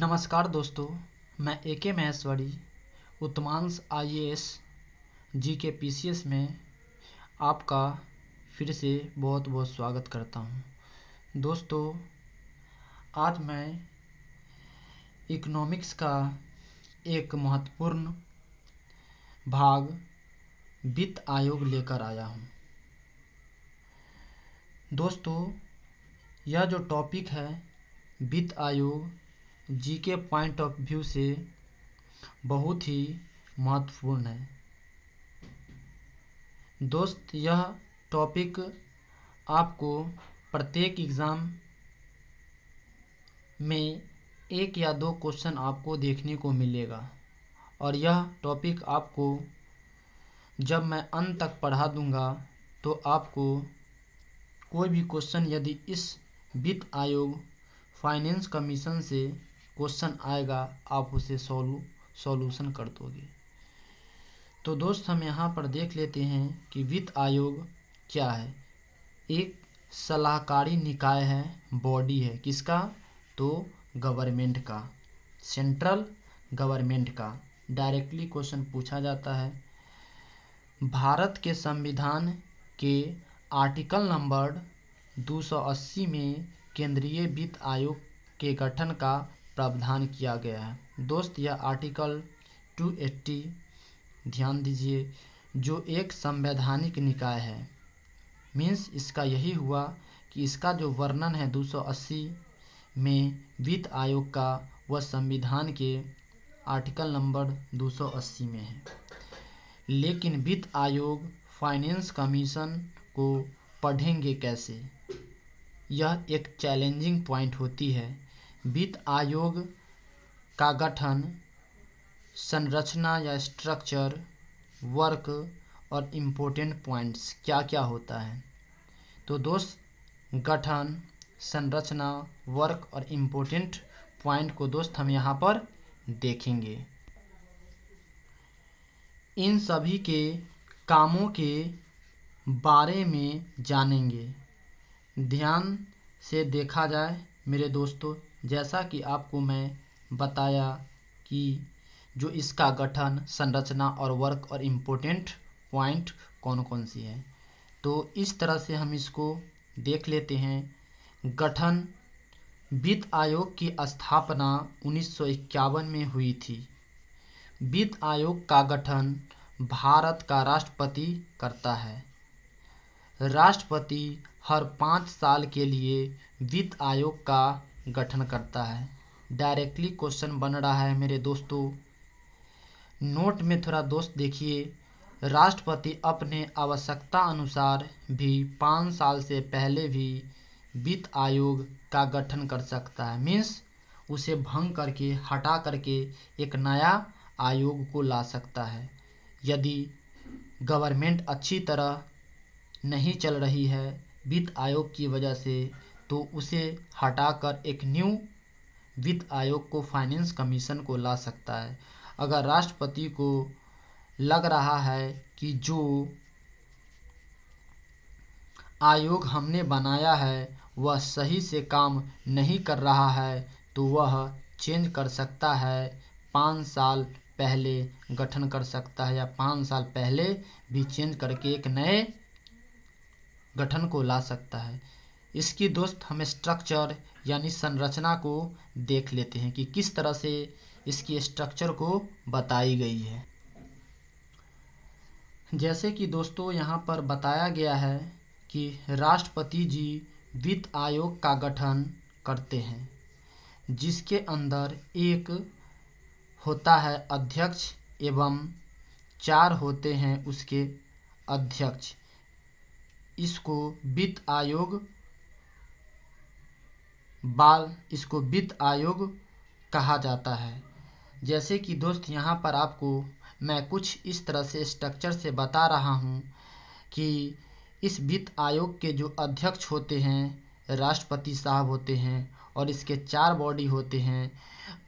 नमस्कार दोस्तों, मैं AK Maheshwari उत्तमांश IAS GK PCS में आपका फिर से बहुत बहुत स्वागत करता हूं। दोस्तों, आज मैं इकोनॉमिक्स का एक महत्वपूर्ण भाग वित्त आयोग लेकर आया हूं। दोस्तों, यह जो टॉपिक है वित्त आयोग GK पॉइंट ऑफ व्यू से बहुत ही महत्वपूर्ण है। दोस्त, यह टॉपिक आपको प्रत्येक एग्ज़ाम में एक या दो क्वेश्चन आपको देखने को मिलेगा और यह टॉपिक आपको जब मैं अंत तक पढ़ा दूंगा तो आपको कोई भी क्वेश्चन यदि इस वित्त आयोग फाइनेंस कमीशन से क्वेश्चन आएगा, आप उसे सॉल्यूशन कर दोगे। तो दोस्त, हम यहाँ पर देख लेते हैं कि वित्त आयोग क्या है। एक सलाहकारी निकाय है, बॉडी है। किसका? तो गवर्नमेंट का, सेंट्रल गवर्नमेंट का। डायरेक्टली क्वेश्चन पूछा जाता है। भारत के संविधान के आर्टिकल नंबर 280 में केंद्रीय वित्त आयोग के गठन का प्रावधान किया गया है। दोस्त, यह आर्टिकल 280 ध्यान दीजिए, जो एक संवैधानिक निकाय है। मीन्स इसका यही हुआ कि इसका जो वर्णन है 280 में वित्त आयोग का, वह संविधान के आर्टिकल नंबर 280 में है। लेकिन वित्त आयोग फाइनेंस कमीशन को पढ़ेंगे कैसे? यह एक चैलेंजिंग पॉइंट होती है। वित्त आयोग का गठन, संरचना या स्ट्रक्चर, वर्क और इम्पोर्टेंट पॉइंट्स क्या क्या होता है। तो दोस्त, गठन, संरचना, वर्क और इम्पोर्टेंट पॉइंट को दोस्त हम यहाँ पर देखेंगे। इन सभी के कामों के बारे में जानेंगे। ध्यान से देखा जाए मेरे दोस्तों, जैसा कि आपको मैं बताया कि जो इसका गठन, संरचना और वर्क और इम्पोर्टेंट पॉइंट कौन कौन सी है, तो इस तरह से हम इसको देख लेते हैं। गठन, वित्त आयोग की स्थापना 1951 में हुई थी। वित्त आयोग का गठन भारत का राष्ट्रपति करता है। राष्ट्रपति हर 5 साल के लिए वित्त आयोग का गठन करता है। डायरेक्टली क्वेश्चन बन रहा है मेरे दोस्तों। नोट में थोड़ा दोस्त देखिए, राष्ट्रपति अपने आवश्यकता अनुसार भी 5 साल से पहले भी वित्त आयोग का गठन कर सकता है। मीन्स उसे भंग करके, हटा करके एक नया आयोग को ला सकता है। यदि गवर्नमेंट अच्छी तरह नहीं चल रही है वित्त आयोग की वजह से, तो उसे हटाकर एक न्यू वित्त आयोग को, फाइनेंस कमीशन को ला सकता है। अगर राष्ट्रपति को लग रहा है कि जो आयोग हमने बनाया है वह सही से काम नहीं कर रहा है, तो वह चेंज कर सकता है। 5 साल पहले गठन कर सकता है या 5 साल पहले भी चेंज करके एक नए गठन को ला सकता है। इसकी दोस्त हम स्ट्रक्चर यानी संरचना को देख लेते हैं कि किस तरह से इसकी स्ट्रक्चर को बताई गई है। जैसे कि दोस्तों यहाँ पर बताया गया है कि राष्ट्रपति जी वित्त आयोग का गठन करते हैं, जिसके अंदर एक होता है अध्यक्ष एवं 4 होते हैं उसके अध्यक्ष। इसको वित्त आयोग कहा जाता है। जैसे कि दोस्त यहाँ पर आपको मैं कुछ इस तरह से स्ट्रक्चर से बता रहा हूँ कि इस वित्त आयोग के जो अध्यक्ष होते हैं राष्ट्रपति साहब होते हैं और इसके 4 बॉडी होते हैं,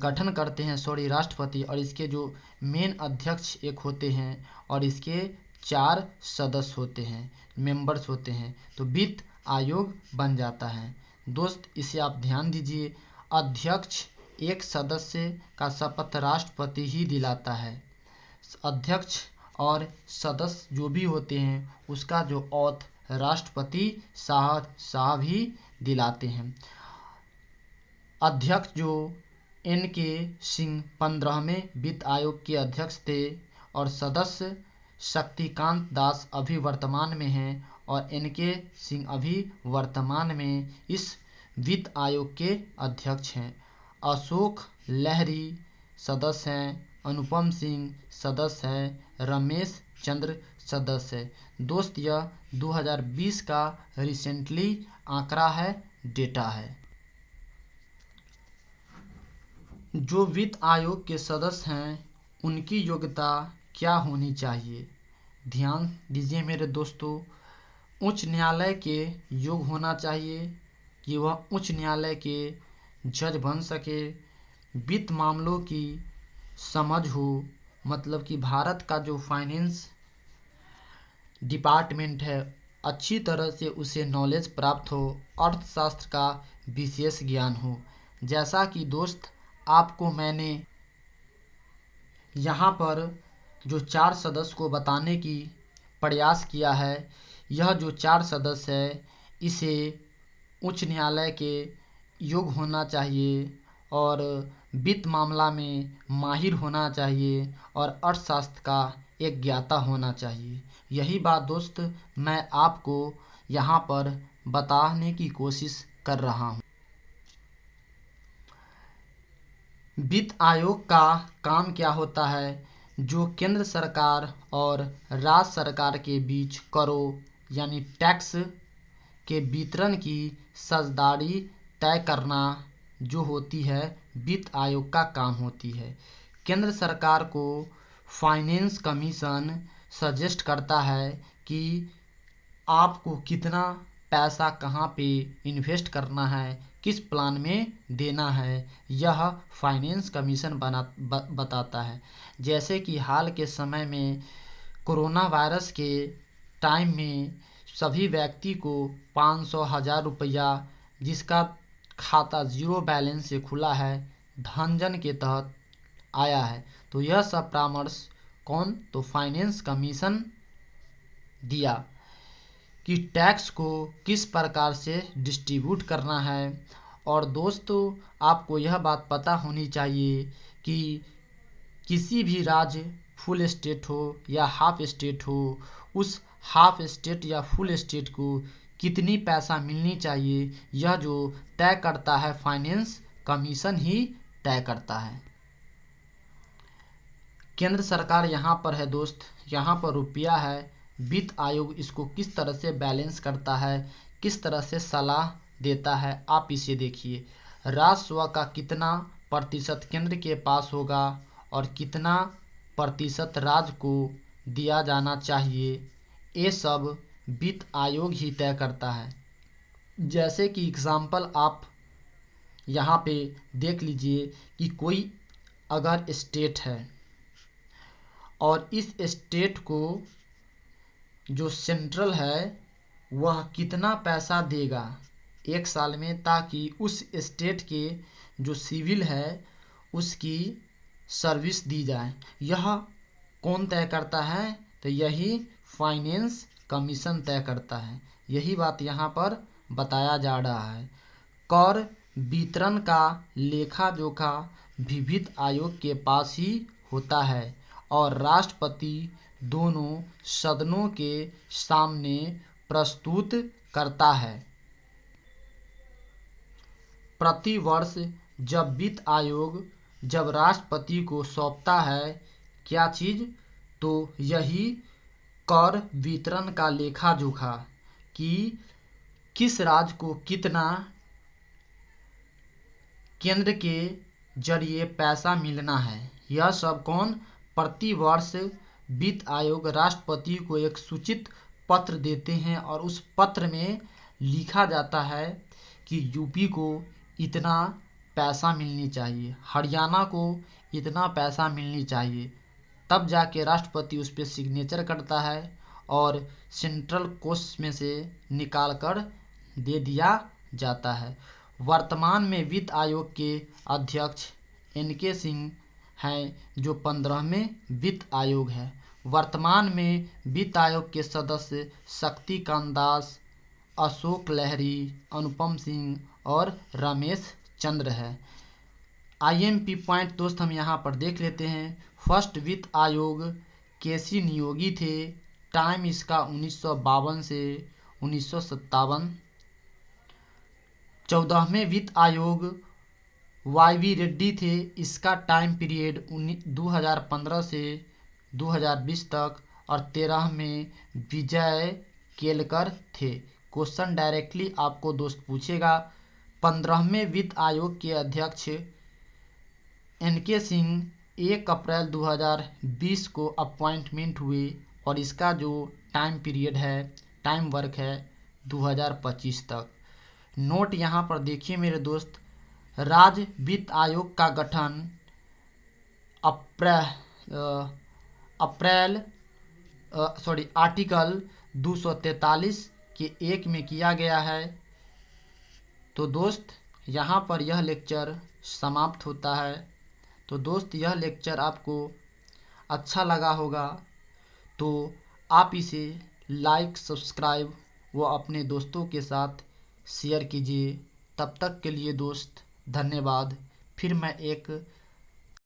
गठन करते हैं राष्ट्रपति, और इसके जो मेन अध्यक्ष एक होते हैं और इसके 4 सदस्य होते हैं, मेंबर्स होते हैं, तो वित्त आयोग बन जाता है। दोस्त, इसे आप ध्यान दीजिए, अध्यक्ष एक सदस्य का शपथ राष्ट्रपति ही दिलाता है। अध्यक्ष और सदस्य जो भी होते हैं उसका जो ओथ राष्ट्रपति साहब ही दिलाते हैं। अध्यक्ष जो N.K. सिंह 15वें वित्त आयोग के अध्यक्ष थे और सदस्य शक्तिकांत दास अभी वर्तमान में हैं और N.K. सिंह अभी वर्तमान में इस वित्त आयोग के अध्यक्ष हैं। अशोक लहरी सदस्य हैं, अनुपम सिंह सदस्य हैं, रमेश चंद्र सदस्य है। दोस्त यह 2020 का रिसेंटली आंकड़ा है, डेटा है। जो वित्त आयोग के सदस्य हैं उनकी योग्यता क्या होनी चाहिए? ध्यान दीजिए मेरे दोस्तों, उच्च न्यायालय के योग्य होना चाहिए कि वह उच्च न्यायालय के जज बन सके, वित्त मामलों की समझ हो, मतलब कि भारत का जो फाइनेंस डिपार्टमेंट है अच्छी तरह से उसे नॉलेज प्राप्त हो, अर्थशास्त्र का विशेष ज्ञान हो। जैसा कि दोस्त आपको मैंने यहाँ पर जो 4 सदस्य को बताने की प्रयास किया है, यह जो 4 सदस्य है इसे उच्च न्यायालय के योग्य होना चाहिए और वित्त मामला में माहिर होना चाहिए और अर्थशास्त्र का एक ज्ञाता होना चाहिए। यही बात दोस्त मैं आपको यहाँ पर बताने की कोशिश कर रहा हूँ। वित्त आयोग का काम क्या होता है? जो केंद्र सरकार और राज्य सरकार के बीच करों यानी टैक्स के वितरण की साझेदारी तय करना जो होती है वित्त आयोग का काम होती है। केंद्र सरकार को फाइनेंस कमीशन सजेस्ट करता है कि आपको कितना पैसा कहाँ पे इन्वेस्ट करना है, किस प्लान में देना है, यह फाइनेंस कमीशन बताता है। जैसे कि हाल के समय में कोरोना वायरस के टाइम में सभी व्यक्ति को 500,000 रुपया जिसका खाता जीरो बैलेंस से खुला है धनजन के तहत आया है, तो यह सब परामर्श कौन? तो फाइनेंस कमीशन दिया कि टैक्स को किस प्रकार से डिस्ट्रीब्यूट करना है। और दोस्तों आपको यह बात पता होनी चाहिए कि किसी भी राज्य फुल स्टेट हो या हाफ स्टेट हो, उस हाफ स्टेट या फुल स्टेट को कितनी पैसा मिलनी चाहिए यह जो तय करता है फाइनेंस कमीशन ही तय करता है। केंद्र सरकार यहाँ पर है दोस्त, यहाँ पर रुपया है, वित्त आयोग इसको किस तरह से बैलेंस करता है, किस तरह से सलाह देता है, आप इसे देखिए। राजस्व का कितना प्रतिशत केंद्र के पास होगा और कितना प्रतिशत राज्य को दिया जाना चाहिए, ये सब वित्त आयोग ही तय करता है। जैसे कि एग्जाम्पल आप यहाँ पे देख लीजिए कि कोई अगर स्टेट है और इस स्टेट को जो सेंट्रल है वह कितना पैसा देगा एक साल में ताकि उस स्टेट के जो सिविल है उसकी सर्विस दी जाए, यह कौन तय करता है? तो यही फाइनेंस कमीशन तय करता है। यही बात यहाँ पर बताया जा रहा है। कर वितरण का लेखा जोखा भी वित्त आयोग के पास ही होता है और राष्ट्रपति दोनों सदनों के सामने प्रस्तुत करता है। प्रति वर्ष जब वित्त आयोग जब राष्ट्रपति को सौंपता है क्या चीज, तो यही कर वितरण का लेखा जोखा कि किस राज्य को कितना केंद्र के जरिए पैसा मिलना है, यह सब कौन? प्रति वर्ष वित्त आयोग राष्ट्रपति को एक सूचित पत्र देते हैं और उस पत्र में लिखा जाता है कि यूपी को इतना पैसा मिलनी चाहिए, हरियाणा को इतना पैसा मिलनी चाहिए, तब जाके राष्ट्रपति उस पर सिग्नेचर करता है और सेंट्रल कोष में से निकाल कर दे दिया जाता है। वर्तमान में वित्त आयोग के अध्यक्ष एन.के. सिंह हैं, जो 15वें वित्त आयोग है। वर्तमान में वित्त आयोग के सदस्य शक्तिकांत दास, अशोक लहरी, अनुपम सिंह और रमेश चंद्र है। IMP पॉइंट दोस्त हम यहाँ पर देख लेते हैं। फर्स्ट वित्त आयोग केसी नियोगी थे। टाइम इसका 1952 से 1957। 14वें वित्त आयोग YV रेड्डी थे। इसका टाइम पीरियड 2015 से 2020 तक। और 13 में विजय केलकर थे। क्वेश्चन डायरेक्टली आपको दोस्त पूछेगा। 15वें वित्त आयोग के अध्यक्ष एन.के. सिंह 1 अप्रैल 2020 को अपॉइंटमेंट हुए और इसका जो टाइम पीरियड है, टाइम वर्क है 2025 तक। नोट यहाँ पर देखिए मेरे दोस्त, राज्य वित्त आयोग का गठन आर्टिकल 243 के 1 में किया गया है। तो दोस्त यहाँ पर यह लेक्चर समाप्त होता है। तो दोस्त यह लेक्चर आपको अच्छा लगा होगा तो आप इसे लाइक, सब्सक्राइब व अपने दोस्तों के साथ शेयर कीजिए। तब तक के लिए दोस्त धन्यवाद। फिर मैं एक